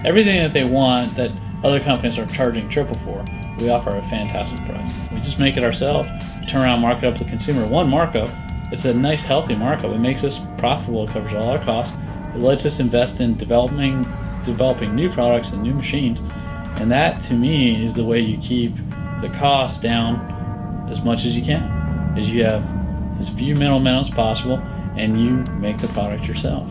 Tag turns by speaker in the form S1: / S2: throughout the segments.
S1: everything that they want that other companies are charging triple for, we offer a fantastic price. We just make it ourselves, turn around, mark it up to the consumer. One markup, it's a nice healthy markup. It makes us profitable, it covers all our costs. It lets us invest in developing new products and new machines. And that, to me, is the way you keep the costs down as much as you can, is you have as few middlemen as possible, and you make the product yourself.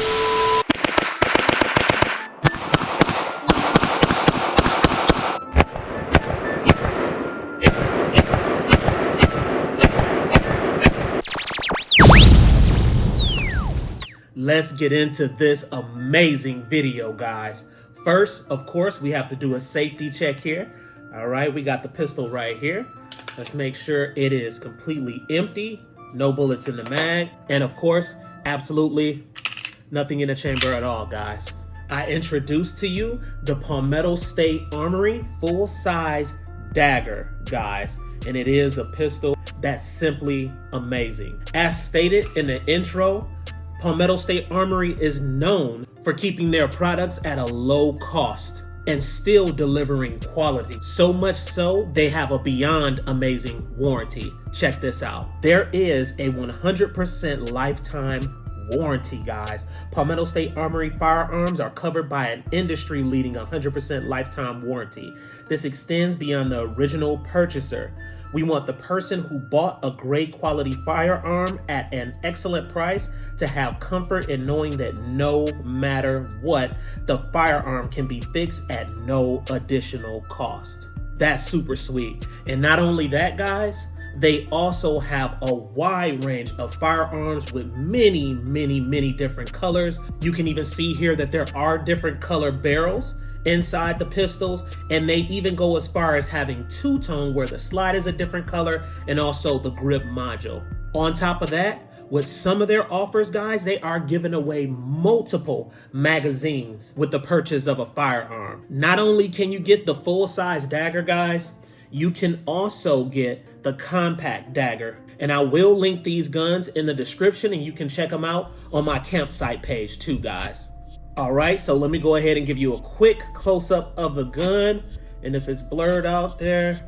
S2: Let's get into this amazing video, guys. First, of course, we have to do a safety check here. All right, we got the pistol right here. Let's make sure it is completely empty, no bullets in the mag, and of course, absolutely nothing in the chamber at all, guys. I introduced to you the Palmetto State Armory full-size dagger, guys, and it is a pistol that's simply amazing. As stated in the intro, Palmetto State Armory is known for keeping their products at a low cost and still delivering quality. So much so, they have a beyond amazing warranty. Check this out. There is a 100% lifetime warranty, guys. Palmetto State Armory firearms are covered by an industry-leading 100% lifetime warranty. This extends beyond the original purchaser. We want the person who bought a great quality firearm at an excellent price to have comfort in knowing that no matter what, the firearm can be fixed at no additional cost. That's super sweet. And not only that, guys, they also have a wide range of firearms with many different colors. You can even see here that there are different color barrels inside the pistols, and they even go as far as having two-tone where the slide is a different color and also the grip module. On top of that, with some of their offers, guys, they are giving away multiple magazines with the purchase of a firearm. Not only can you get the full-size dagger, guys, you can also get the compact dagger. And I will link these guns in the description, and you can check them out on my campsite page too, guys. All right, so let me go ahead and give you a quick close-up of the gun. And if it's blurred out there,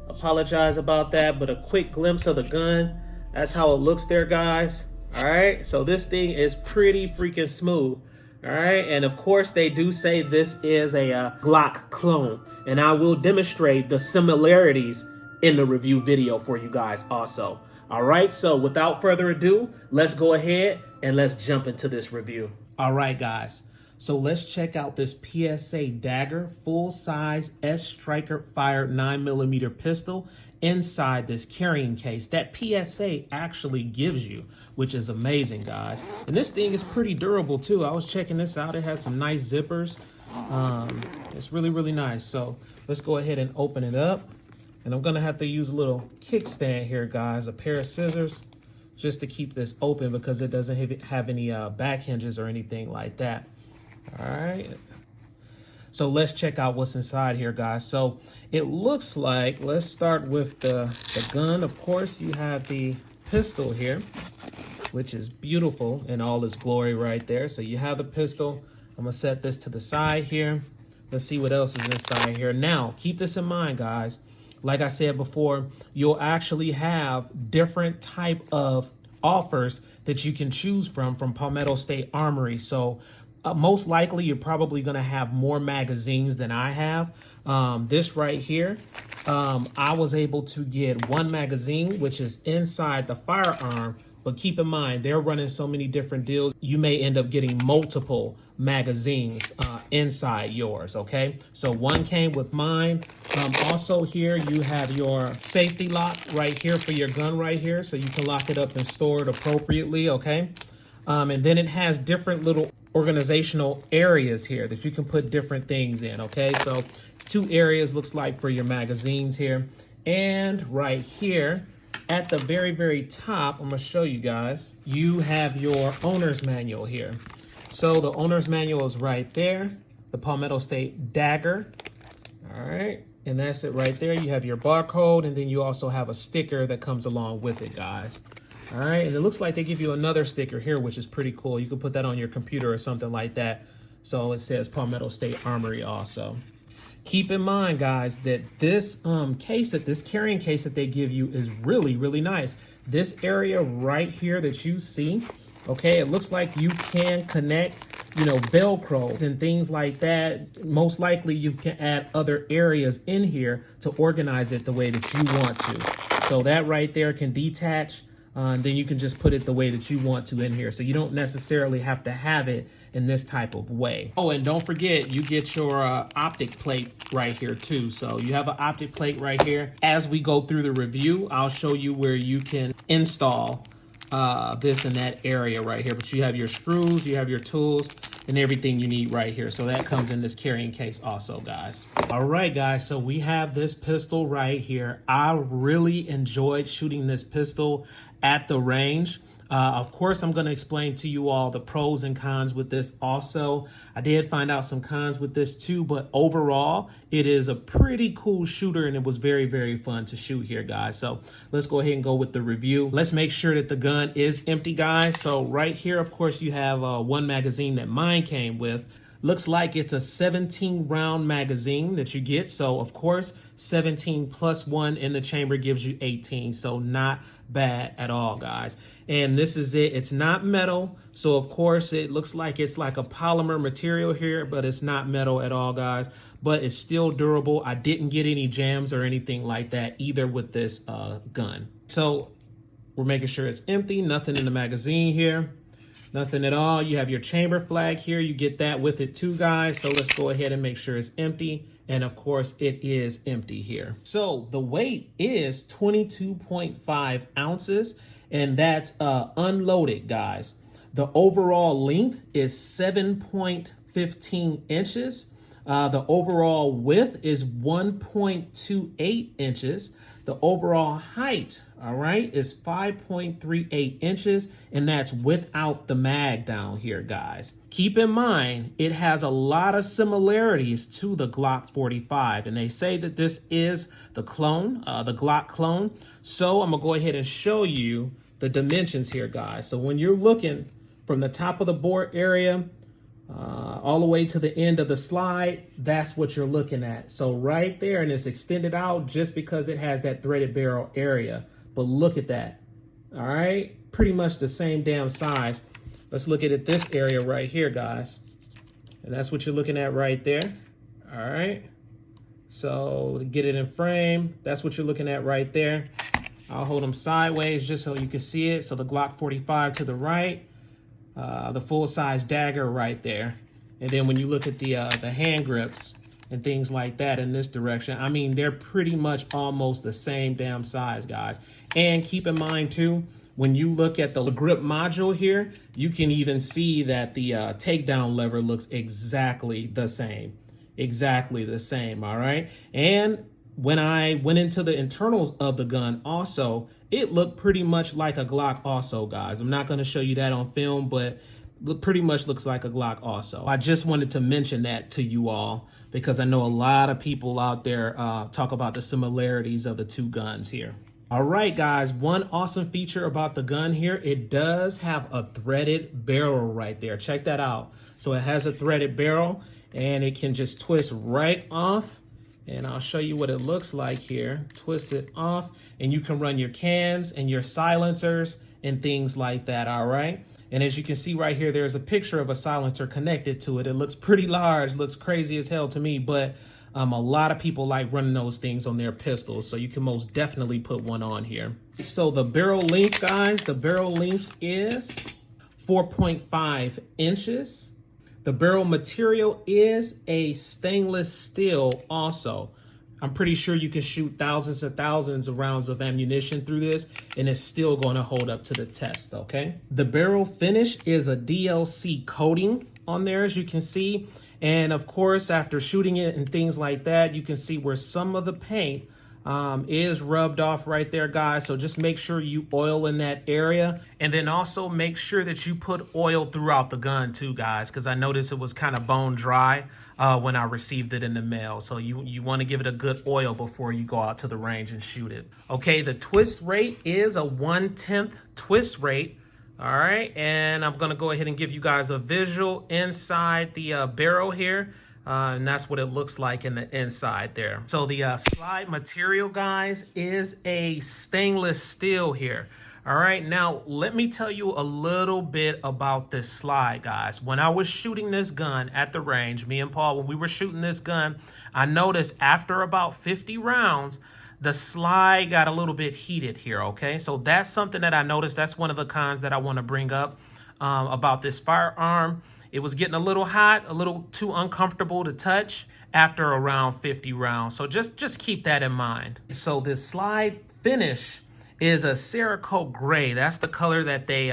S2: apologize about that, but a quick glimpse of the gun. That's how it looks there, guys. All right, so this thing is pretty freaking smooth. All right, and of course they do say this is a Glock clone, and I will demonstrate the similarities in the review video for you guys also. All right, so without further ado, let's go ahead and let's jump into this review. All right, guys. So let's check out this PSA Dagger full-size S-Striker fired 9mm pistol inside this carrying case that PSA actually gives you, which is amazing, guys. And this thing is pretty durable too. I was checking this out. It has some nice zippers. It's really nice. So let's go ahead and open it up. And I'm gonna have to use a little kickstand here, guys, a pair of scissors, just to keep this open because it doesn't have any back hinges or anything like that. All right, so let's check out what's inside here, guys. So it looks like, let's start with the gun. Of course, you have the pistol here, which is beautiful in all its glory right there. So you have the pistol. I'm gonna set this to the side here. Let's see what else is inside here. Now, keep this in mind, guys. Like I said before, you'll actually have different type of offers that you can choose from Palmetto State Armory. So most likely you're probably going to have more magazines than I have. This right here, I was able to get one magazine, which is inside the firearm. But keep in mind, they're running so many different deals. You may end up getting multiple magazines inside yours, okay? So one came with mine. Also here, you have your safety lock right here for your gun right here. So you can lock it up and store it appropriately, okay? And then it has different little organizational areas here that you can put different things in, okay? So 2 areas looks like for your magazines here. And right here at the very top, I'm gonna show you guys, you have your owner's manual here. So the owner's manual is right there, the Palmetto State Dagger. All right, and that's it right there. You have your barcode, and then you also have a sticker that comes along with it, guys. All right, and it looks like they give you another sticker here, which is pretty cool. You can put that on your computer or something like that. So it says Palmetto State Armory also. Keep in mind, guys, that this this carrying case that they give you is really, really nice. This area right here that you see, okay, it looks like you can connect, Velcro and things like that. Most likely you can add other areas in here to organize it the way that you want to. So that right there can detach. Then you can just put it the way that you want to in here. So you don't necessarily have to have it in this type of way. Oh, and don't forget, you get your optic plate right here too. So you have an optic plate right here. As we go through the review, I'll show you where you can install this in that area right here. But you have your screws, you have your tools, and everything you need right here. So that comes in this carrying case also, guys. All right, guys, so we have this pistol right here. I really enjoyed shooting this pistol at the range. Of course, I'm going to explain to you all the pros and cons with this also. I did find out some cons with this too, but overall, it is a pretty cool shooter and it was very, very fun to shoot here, guys. So let's go ahead and go with the review. Let's make sure that the gun is empty, guys. So right here, of course, you have one magazine that mine came with. Looks like it's a 17 round magazine that you get. So of course, 17 plus 1 in the chamber gives you 18. So not bad at all, guys. And this is it. It's not metal. So of course, it looks like it's like a polymer material here, but it's not metal at all, guys. But it's still durable. I didn't get any jams or anything like that either with this gun. So we're making sure it's empty. Nothing in the magazine here. Nothing at all. You have your chamber flag here. You get that with it too, guys. So let's go ahead and make sure it's empty. And of course, it is empty here. So the weight is 22.5 ounces, and that's unloaded, guys. The overall length is 7.15 inches. The overall width is 1.28 inches. The overall height, all right, is 5.38 inches, and that's without the mag down here, guys. Keep in mind, it has a lot of similarities to the Glock 45, and they say that this is the clone, the Glock clone. So I'm gonna go ahead and show you the dimensions here, guys. So when you're looking from the top of the board area, all the way to the end of the slide, that's what you're looking at. So right there, and it's extended out just because it has that threaded barrel area. But look at that. All right, pretty much the same damn size. Let's look at it this area right here, guys. And that's what you're looking at right there. All right. So to get it in frame, that's what you're looking at right there. I'll hold them sideways just so you can see it. So the Glock 45 to the right. The full size dagger right there. And then when you look at the hand grips and things like that in this direction, I mean, they're pretty much almost the same damn size, guys. And keep in mind too, when you look at the grip module here, you can even see that the takedown lever looks exactly the same. Exactly the same, all right? And when I went into the internals of the gun also, it looked pretty much like a Glock also, guys. I'm not going to show you that on film, but it pretty much looks like a Glock also. I just wanted to mention that to you all because I know a lot of people out there talk about the similarities of the two guns here. All right, guys, one awesome feature about the gun here, it does have a threaded barrel right there. Check that out. So it has a threaded barrel and it can just twist right off. And I'll show you what it looks like here. Twist it off and you can run your cans and your silencers and things like that, all right? And as you can see right here, there's a picture of a silencer connected to it. It looks pretty large, looks crazy as hell to me, but a lot of people like running those things on their pistols, so you can most definitely put one on here. So the barrel length, guys, the barrel length is 4.5 inches. The barrel material is a stainless steel also. I'm pretty sure you can shoot thousands and thousands of rounds of ammunition through this and it's still going to hold up to the test, okay? The barrel finish is a DLC coating on there, as you can see. And of course, after shooting it and things like that, you can see where some of the paint is rubbed off right there, guys. So just make sure you oil in that area. And then also make sure that you put oil throughout the gun too, guys, because I noticed it was kind of bone dry when I received it in the mail. So you want to give it a good oil before you go out to the range and shoot it. Okay, the twist rate is a 1/10 twist rate. All right, and I'm gonna go ahead and give you guys a visual inside the barrel here. And that's what it looks like in the inside there. So the slide material, guys, is a stainless steel here. All right, now let me tell you a little bit about this slide, guys. When I was shooting this gun at the range, me and Paul, when we were shooting this gun, I noticed after about 50 rounds, the slide got a little bit heated here, okay? So that's something that I noticed. That's one of the cons that I want to bring up about this firearm. It was getting a little hot, a little too uncomfortable to touch after around 50 rounds. So just keep that in mind. So this slide finish is a Cerakote gray. That's the color that they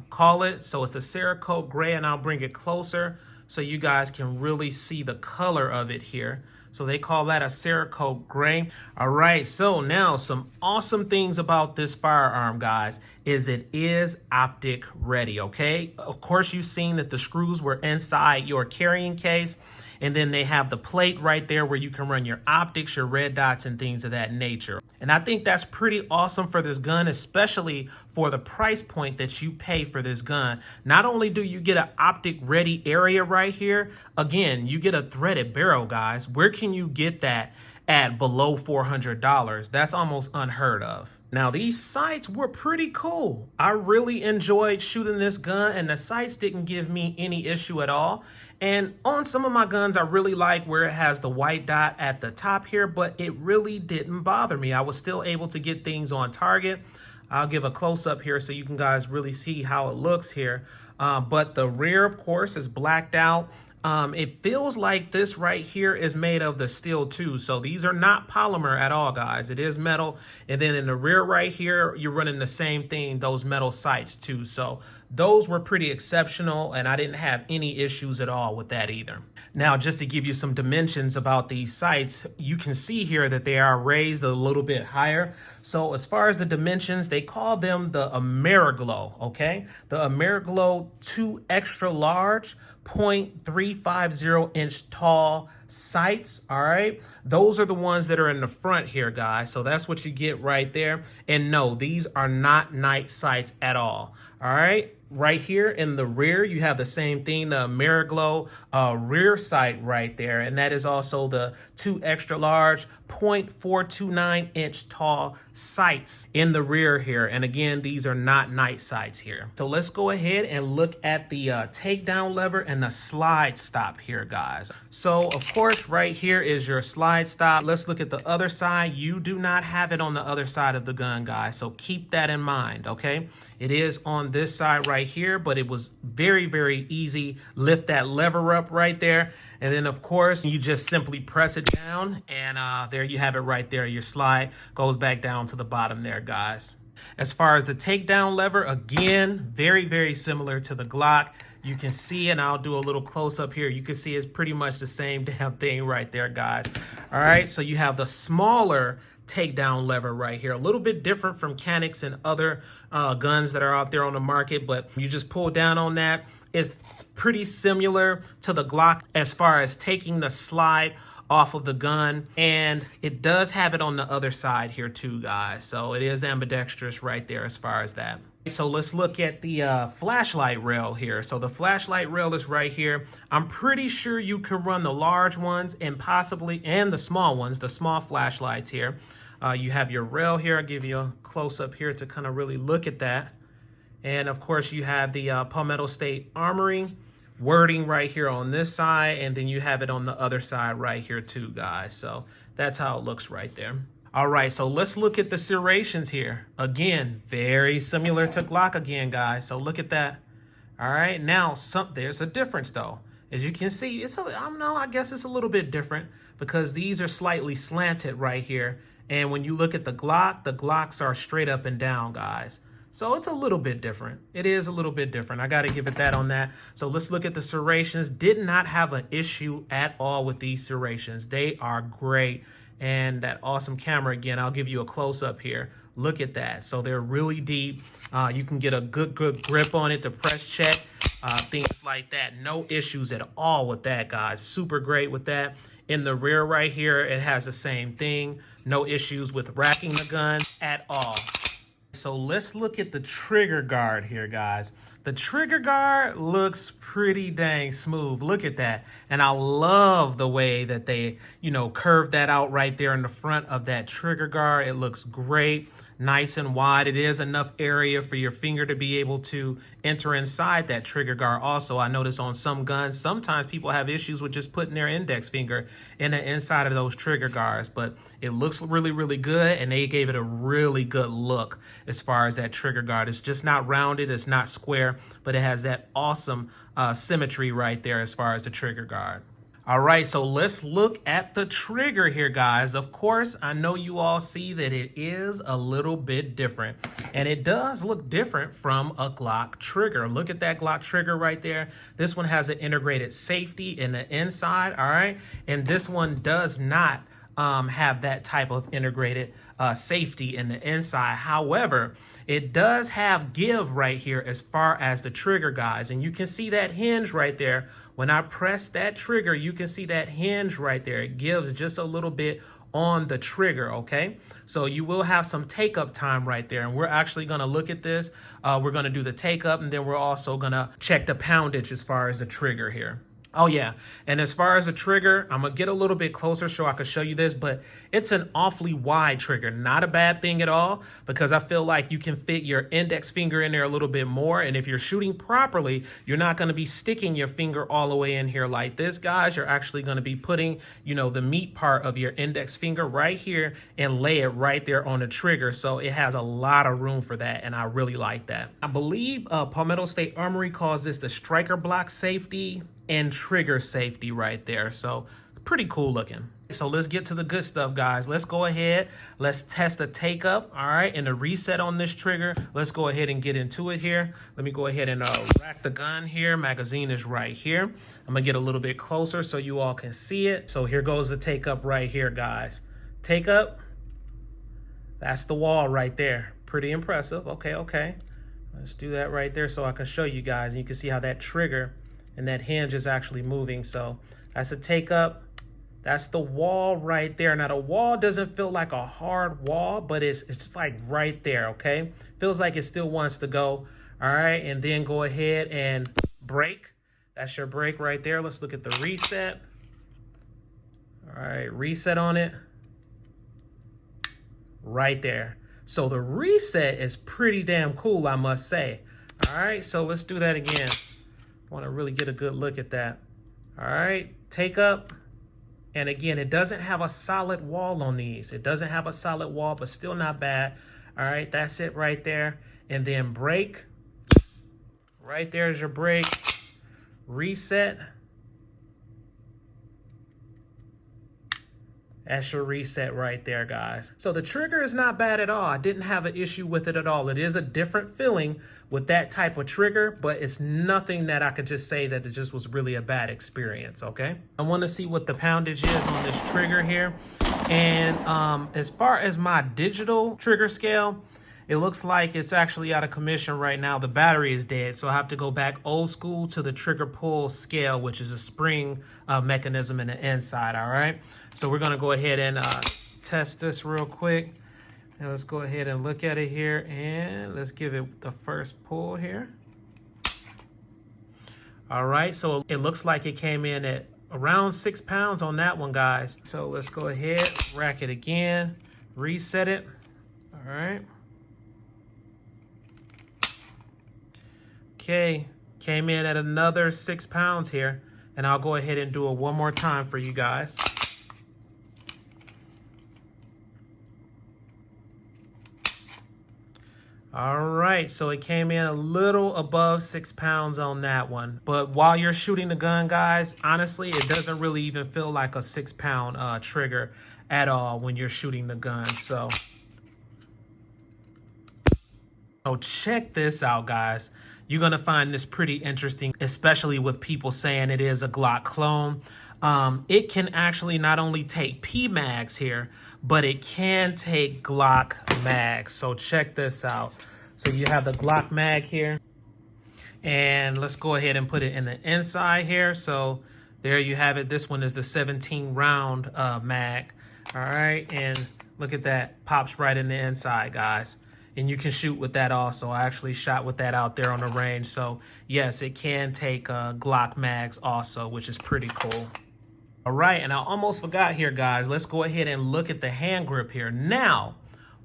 S2: call it. So it's a Cerakote gray, and I'll bring it closer so you guys can really see the color of it here. So they call that a Cerakote gray. All right, so now some awesome things about this firearm, guys, is it is optic ready, okay? Of course, you've seen that the screws were inside your carrying case, and then they have the plate right there where you can run your optics, your red dots, and things of that nature. And I think that's pretty awesome for this gun, especially for the price point that you pay for this gun. Not only do you get an optic ready area right here, again, you get a threaded barrel, guys. Where can you get that at below $400? That's almost unheard of. Now, these sights were pretty cool. I really enjoyed shooting this gun, and the sights didn't give me any issue at all. And on some of my guns, I really like where it has the white dot at the top here, but it really didn't bother me. I was still able to get things on target. I'll give a close-up here so you can guys really see how it looks here. But the rear, of course, is blacked out. It feels like this right here is made of the steel too. So these are not polymer at all, guys. It is metal. And then in the rear right here, you're running the same thing, those metal sights too. So those were pretty exceptional, and I didn't have any issues at all with that either. Now, just to give you some dimensions about these sights, you can see here that they are raised a little bit higher. So as far as the dimensions, they call them the Ameriglow, okay? The Ameriglow 2 extra large 0.350 inch tall sights. All right, those are the ones that are in the front here, guys. So that's what you get right there. And no, these are not night sights at all. All right, right here in the rear, you have the same thing, the Ameriglow rear sight right there. And that is also the 2 extra large 0.429 inch tall sights in the rear here. And again, these are not night sights here. So let's go ahead and look at the takedown lever and the slide stop here, guys. So of course, right here is your slide stop. Let's look at the other side. You do not have it on the other side of the gun, guys. So keep that in mind, okay? It is on this side right here, but it was very, very easy. Lift that lever up right there. And then, of course, you just simply press it down, and there you have it right there. Your slide goes back down to the bottom there, guys. As far as the takedown lever, again, very, very similar to the Glock. You can see, and I'll do a little close up here. You can see it's pretty much the same damn thing right there, guys. All right, so you have the smaller takedown lever right here, a little bit different from Canics and other guns that are out there on the market, but you just pull down on that. It's pretty similar to the Glock as far as taking the slide off of the gun, and it does have it on the other side here too, guys. So it is ambidextrous right there as far as that. So let's look at the flashlight rail here. So the flashlight rail is right here. I'm pretty sure you can run the large ones and the small ones, the small flashlights here. You have your rail here. I'll give you a close up here to kind of really look at that. And of course you have the Palmetto State Armory wording right here on this side, and then you have it on the other side right here too, guys. So that's how it looks right there. All right, so let's look at the serrations here. Again, very similar to Glock again, guys. So look at that. All right, now there's a difference though. As you can see, I guess it's a little bit different because these are slightly slanted right here. And when you look at the Glocks are straight up and down, guys. So it's a little bit different. It is a little bit different. I got to give it that on that. So let's look at the serrations. Did not have an issue at all with these serrations. They are great. And that awesome camera, again, I'll give you a close up here. Look at that. So they're really deep. You can get a good grip on it to press check, things like that. No issues at all with that, guys. Super great with that. In the rear right here, it has the same thing. No issues with racking the gun at all. so let's look at the trigger guard here, guys. The trigger guard looks pretty dang smooth. Look at that. And I love the way that they, curved that out right there in the front of that trigger guard. It looks great. Nice and wide. It is enough area for your finger to be able to enter inside that trigger guard. Also, I notice on some guns, sometimes people have issues with just putting their index finger in the inside of those trigger guards, but it looks really, really good, and they gave it a really good look as far as that trigger guard. It's just not rounded, it's not square, but it has that awesome symmetry right there as far as the trigger guard. All right, so let's look at the trigger here, guys. Of course, I know you all see that it is a little bit different, and it does look different from a Glock trigger. Look at that Glock trigger right there. This one has an integrated safety in the inside, all right? And this one does not have that type of integrated safety in the inside. However, it does have give right here as far as the trigger, guys. And you can see that hinge right there. When I press that trigger, you can see that hinge right there. It gives just a little bit on the trigger, okay? So you will have some take up time right there. And we're actually gonna look at this. We're gonna do the take up, and then we're also gonna check the poundage as far as the trigger here. Oh yeah, and as far as the trigger, I'm gonna get a little bit closer so I can show you this, but it's an awfully wide trigger. Not a bad thing at all, because I feel like you can fit your index finger in there a little bit more, and if you're shooting properly, you're not gonna be sticking your finger all the way in here like this, guys. You're actually gonna be putting, the meat part of your index finger right here and lay it right there on the trigger, so it has a lot of room for that, and I really like that. I believe Palmetto State Armory calls this the striker block safety and trigger safety right there. So pretty cool looking. So let's get to the good stuff, guys. Let's go ahead. Let's test the take up. All right. And the reset on this trigger. Let's go ahead and get into it here. Let me go ahead and rack the gun here. Magazine is right here. I'm gonna get a little bit closer so you all can see it. So here goes the take up right here, guys. Take up. That's the wall right there. Pretty impressive. Okay. Let's do that right there so I can show you guys. You can see how that trigger and that hinge is actually moving. So that's a take up. That's the wall right there. Now the wall doesn't feel like a hard wall, but it's just like right there, okay? Feels like it still wants to go. All right, and then go ahead and break. That's your break right there. Let's look at the reset. All right, reset on it. Right there. So the reset is pretty damn cool, I must say. All right, so let's do that again. Want to really get a good look at that. All right, take up. And again, it doesn't have a solid wall on these. It doesn't have a solid wall, but still not bad. All right, that's it right there. And then break. Right there's your break. Reset. That's your reset right there, guys. So the trigger is not bad at all. I didn't have an issue with it at all. It is a different feeling with that type of trigger, but it's nothing that I could just say that it just was really a bad experience, okay? I want to see what the poundage is on this trigger here. And as far as my digital trigger scale, it looks like it's actually out of commission right now. The battery is dead, so I have to go back old school to the trigger pull scale, which is a spring mechanism in the inside, all right? So we're gonna go ahead and test this real quick. And let's go ahead and look at it here, and let's give it the first pull here. All right, so it looks like it came in at around 6 pounds on that one, guys. So let's go ahead, rack it again, reset it, all right. Okay, came in at another 6 pounds here, and I'll go ahead and do it one more time for you guys. All right, so it came in a little above 6 pounds on that one. But while you're shooting the gun, guys, honestly, it doesn't really even feel like a 6 pound trigger at all when you're shooting the gun. So check this out, guys. You're gonna find this pretty interesting, especially with people saying it is a Glock clone. It can actually not only take P mags here, but it can take Glock mags. So check this out. So you have the Glock mag here, and let's go ahead and put it in the inside here. So there you have it. This one is the 17 round mag. All right, and look at that, pops right in the inside, guys. and you can shoot with that also. I actually shot with that out there on the range. So yes, it can take Glock mags also, which is pretty cool. All right, and I almost forgot here, guys. Let's go ahead and look at the hand grip here. Now,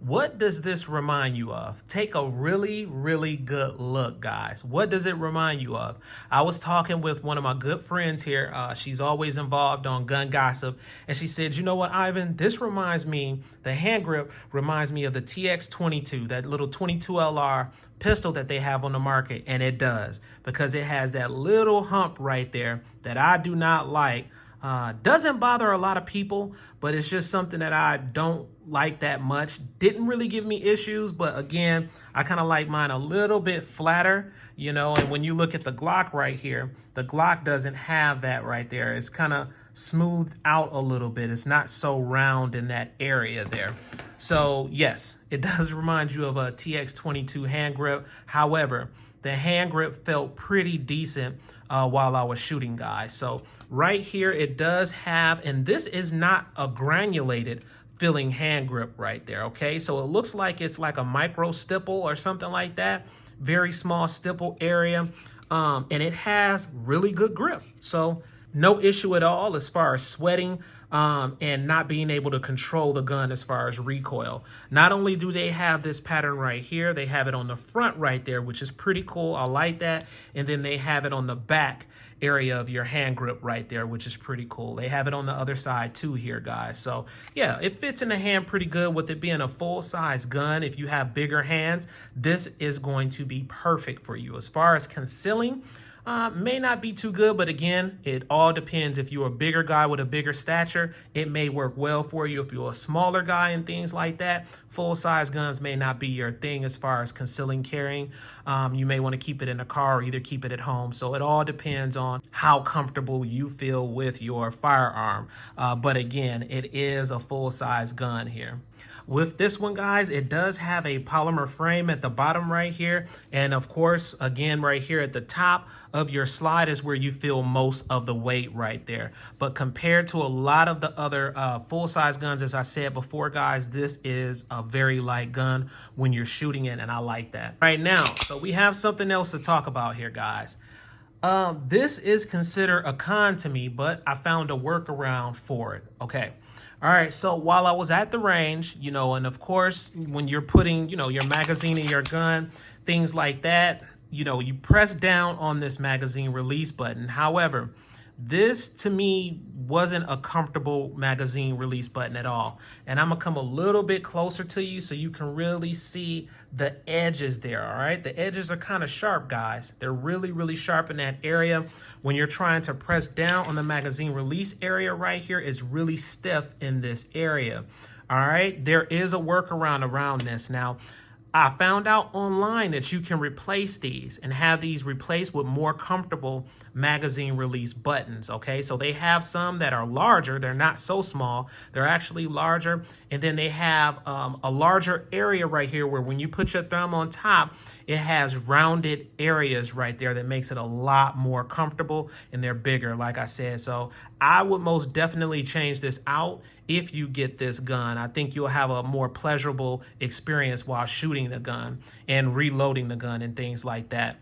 S2: what does this remind you of? Take a really, really good look, guys. What does it remind you of? I was talking with one of my good friends here. She's always involved on Gun Gossip. And she said, you know what, Ivan? This reminds me, the hand grip reminds me of the TX22, that little 22 LR pistol that they have on the market. And it does, because it has that little hump right there that I do not like. Doesn't bother a lot of people, but it's just something that I don't like that much. Didn't really give me issues, but again, I kind of like mine a little bit flatter, you know. And when you look at the Glock right here, the Glock doesn't have that right there. It's kind of smoothed out a little bit. It's not so round in that area there. So yes, it does remind you of a TX22 hand grip. However, the hand grip felt pretty decent while I was shooting, guys. So right here, it does have, and this is not a granulated filling hand grip right there, okay? So it looks like it's like a micro stipple or something like that. Very small stipple area, and it has really good grip. So no issue at all as far as sweating and not being able to control the gun as far as recoil. Not only do they have this pattern right here, they have it on the front right there, which is pretty cool. I like that. And then they have it on the back area of your hand grip right there, which is pretty cool. They have it on the other side too here, guys. So yeah, it fits in the hand pretty good. With it being a full-size gun, if you have bigger hands, this is going to be perfect for you. As far as concealing, may not be too good, but again, it all depends. If you're a bigger guy with a bigger stature, it may work well for you. If you're a smaller guy and things like that, full-size guns may not be your thing as far as concealing carrying. You may want to keep it in the car or either keep it at home. So it all depends on how comfortable you feel with your firearm. But again, it is a full-size gun here. With this one, guys, it does have a polymer frame at the bottom right here. And of course, again, right here at the top of your slide is where you feel most of the weight right there. But compared to a lot of the other full-size guns, as I said before, guys, this is a very light gun when you're shooting it, and I like that. Right now, so we have something else to talk about here, guys. This is considered a con to me, but I found a workaround for it. Okay. All right, so while I was at the range, you know, and of course, when you're putting, you know, your magazine in your gun, things like that, you know, you press down on this magazine release button. However, this to me wasn't a comfortable magazine release button at all. And I'm gonna come a little bit closer to you so you can really see the edges there, all right? The edges are kind of sharp, guys. They're really, really sharp in that area. When you're trying to press down on the magazine release area right here, it's really stiff in this area, all right? There is a workaround around this. Now, I found out online that you can replace these and have these replaced with more comfortable magazine release buttons, okay? So they have some that are larger. They're not so small. They're actually larger. And then they have a larger area right here where when you put your thumb on top, it has rounded areas right there that makes it a lot more comfortable, and they're bigger, like I said. So I would most definitely change this out if you get this gun. I think you'll have a more pleasurable experience while shooting the gun and reloading the gun and things like that.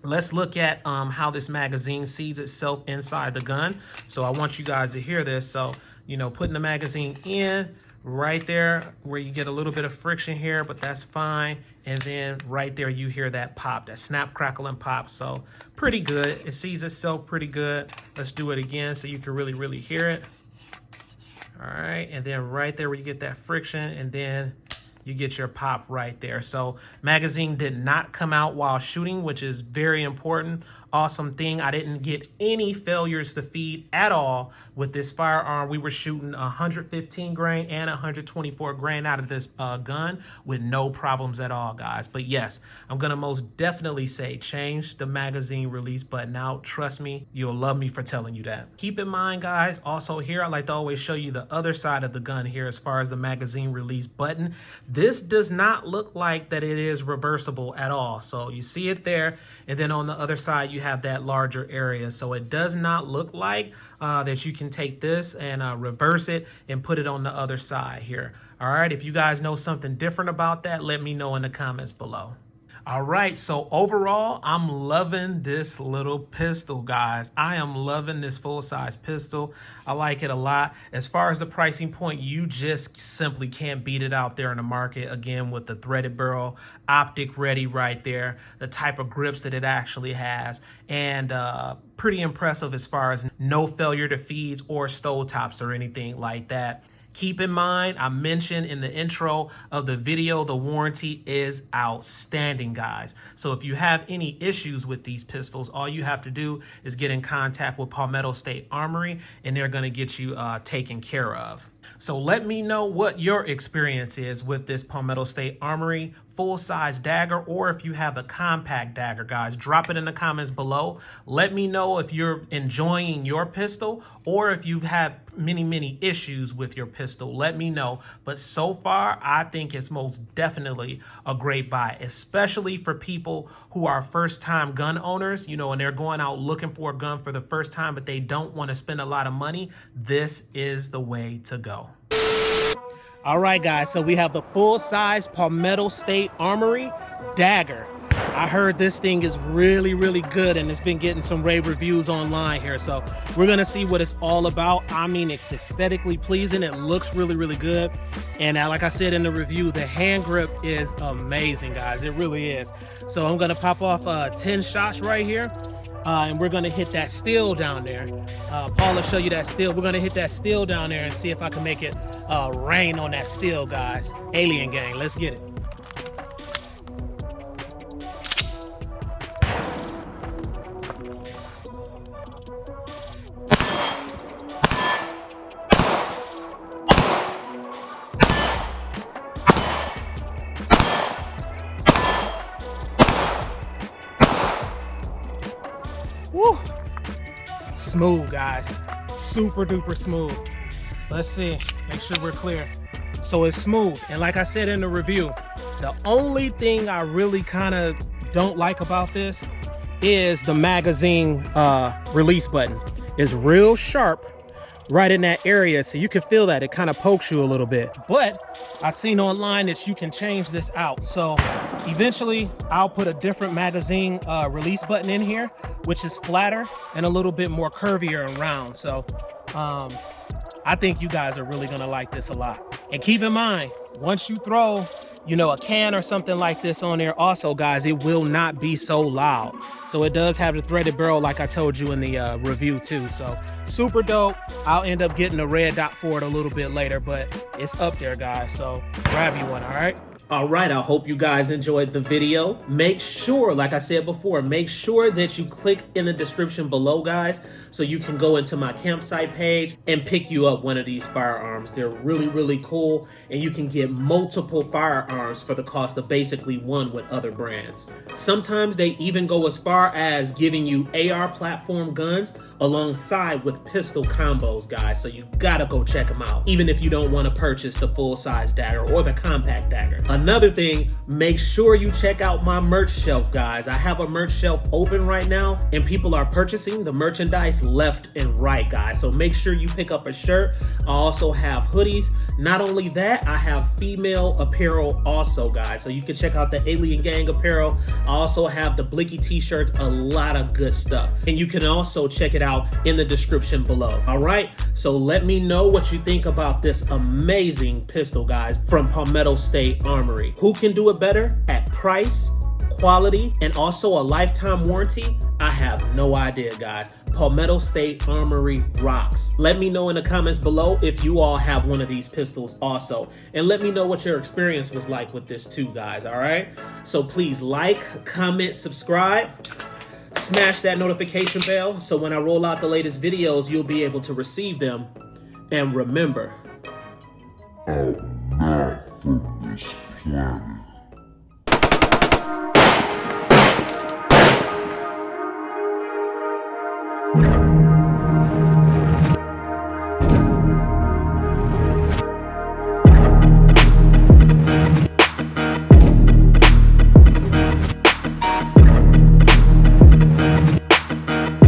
S2: Let's look at how this magazine sees itself inside the gun. So I want you guys to hear this. So, you know, putting the magazine in right there where you get a little bit of friction here, but that's fine. And then right there, you hear that pop, that snap, crackle, and pop. So pretty good. It sees itself pretty good. Let's do it again so you can really, really hear it. All right, and then right there where you get that friction, and then you get your pop right there. So magazine did not come out while shooting, which is very important. Awesome thing. I didn't get any failures to feed at all with this firearm. We were shooting 115 grain and 124 grain out of this gun with no problems at all, guys. But yes, I'm gonna most definitely say change the magazine release button out. Trust me, you'll love me for telling you that. Keep in mind, guys, also here, I like to always show you the other side of the gun here as far as the magazine release button. This does not look like that it is reversible at all. So you see it there, and then on the other side, you have that larger area. So it does not look like that you can take this and reverse it and put it on the other side here. All right, if you guys know something different about that, let me know in the comments below. All right, so overall, I'm loving this little pistol, guys. I am loving this full-size pistol. I like it a lot. As far as the pricing point, you just simply can't beat it out there in the market. Again, with the threaded barrel, optic ready right there, the type of grips that it actually has, and pretty impressive as far as no failure to feeds or stove tops or anything like that. Keep in mind, I mentioned in the intro of the video, the warranty is outstanding, guys. So if you have any issues with these pistols, all you have to do is get in contact with Palmetto State Armory, and they're going to get you taken care of. So let me know what your experience is with this Palmetto State Armory full-size dagger, or if you have a compact dagger, guys. Drop it in the comments below. Let me know if you're enjoying your pistol or if you've had many issues with your pistol. Let me know. But so far, I think it's most definitely a great buy, especially for people who are first-time gun owners, you know, and they're going out looking for a gun for the first time, but they don't want to spend a lot of money. This is the way to go. All right, guys, so we have the full-size Palmetto State Armory dagger. I heard this thing is really good, and it's been getting some rave reviews online here. So we're gonna see what it's all about. I mean, it's aesthetically pleasing. It looks really good. And like I said in the review, the hand grip is amazing, guys. It really is. So I'm gonna pop off 10 shots right here. And we're gonna hit that steel down there. Paul will show you that steel. We're gonna hit that steel down there and see if I can make it rain on that steel, guys. Alien gang, let's get it. Woo! Smooth, guys. Super duper smooth. Let's see. Make sure we're clear. So it's smooth. And like I said in the review, the only thing I really kind of don't like about this is the magazine release button. It's real sharp right in that area, so you can feel that it kind of pokes you a little bit. But I've seen online that you can change this out. So eventually I'll put a different magazine release button in here, which is flatter and a little bit more curvier and round. So I think you guys are really gonna like this a lot. And keep in mind, once you throw, you know, a can or something like this on there also, guys, it will not be so loud. So it does have the threaded barrel like I told you in the review too. So super dope. I'll end up getting a red dot for it a little bit later, but it's up there, guys. So grab you one, all right? All right, I hope you guys enjoyed the video. Make sure, like I said before, make sure that you click in the description below, guys, so you can go into my campsite page and pick you up one of these firearms. They're really cool, and you can get multiple firearms for the cost of basically one with other brands. Sometimes they even go as far as giving you AR platform guns alongside with pistol combos, guys, so you gotta go check them out, even if you don't want to purchase the full-size dagger or the compact dagger. Another thing, make sure you check out my merch shelf, guys. I have a merch shelf open right now, and people are purchasing the merchandise left and right, guys, so make sure you pick up a shirt. I also have hoodies. Not only that, I have female apparel also, guys, so you can check out the Alien Gang apparel. I also have the Blicky t-shirts, a lot of good stuff, and you can also check it out in the description below. All right, so let me know what you think about this amazing pistol, guys, from Palmetto State Armory. Who can do it better at price, quality, and also a lifetime warranty? I have no idea, guys. Palmetto State Armory rocks. Let me know in the comments below if you all have one of these pistols also, and let me know what your experience was like with this too, guys. All right, so please like, comment, subscribe, smash that notification bell so when I roll out the latest videos, you'll be able to receive them. And remember, I'm not from this planet.